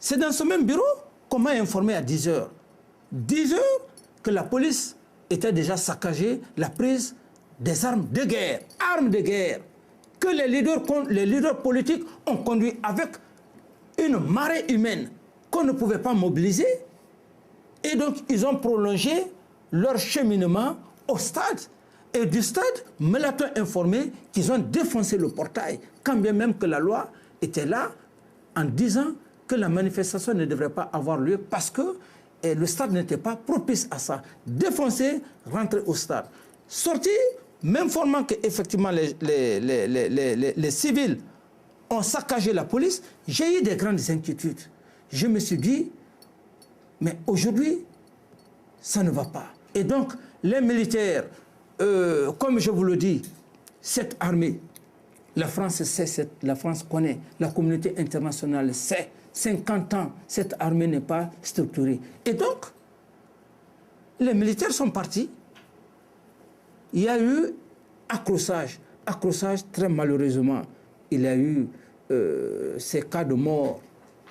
C'est dans ce même bureau qu'on m'a informé à 10 heures. 10 heures que la police était déjà saccagée, la prise des armes de guerre, que les leaders politiques ont conduit avec une marée humaine qu'on ne pouvait pas mobiliser. Et donc, ils ont prolongé leur cheminement au stade. Et du stade, me l'a-t-on informé qu'ils ont défoncé le portail, quand bien même que la loi était là, en disant que la manifestation ne devrait pas avoir lieu parce que le stade n'était pas propice à ça. Défoncer, rentrer au stade. Sortir, m'informant qu'effectivement les civils ont saccagé la police, j'ai eu des grandes inquiétudes. Je me suis dit, mais aujourd'hui, ça ne va pas. Et donc, les militaires, comme je vous le dis, cette armée, la France sait, la France connaît, la communauté internationale sait, 50 ans, cette armée n'est pas structurée. Et donc, les militaires sont partis. Il y a eu accrochage très malheureusement. Il y a eu ces cas de mort,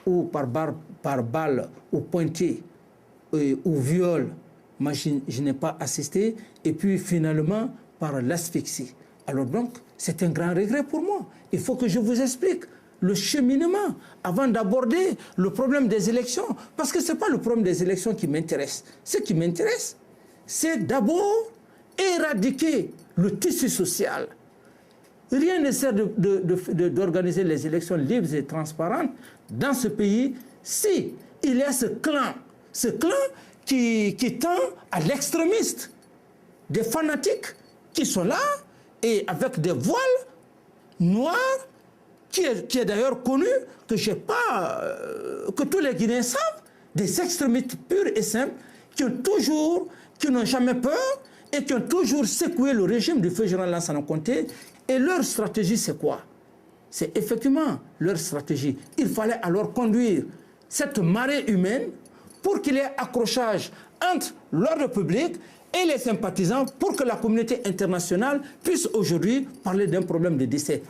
ou par balle, ou pointé, ou viol. Moi, je n'ai pas assisté. Et puis, finalement, par l'asphyxie. Alors donc, c'est un grand regret pour moi. Il faut que je vous explique le cheminement avant d'aborder le problème des élections. Parce que ce n'est pas le problème des élections qui m'intéresse. Ce qui m'intéresse, c'est d'abord éradiquer le tissu social. Rien ne sert d'organiser les élections libres et transparentes dans ce pays si il y a ce clan qui tend à l'extrémiste, des fanatiques qui sont là et avec des voiles noirs, qui est d'ailleurs connu, que tous les Guinéens savent, des extrémistes purs et simples qui n'ont jamais peur et qui ont toujours secoué le régime du feu général Lansana Conté. Et leur stratégie, c'est quoi? C'est effectivement leur stratégie. Il fallait alors conduire cette marée humaine pour qu'il y ait accrochage entre l'ordre public et les sympathisants pour que la communauté internationale puisse aujourd'hui parler d'un problème de décès.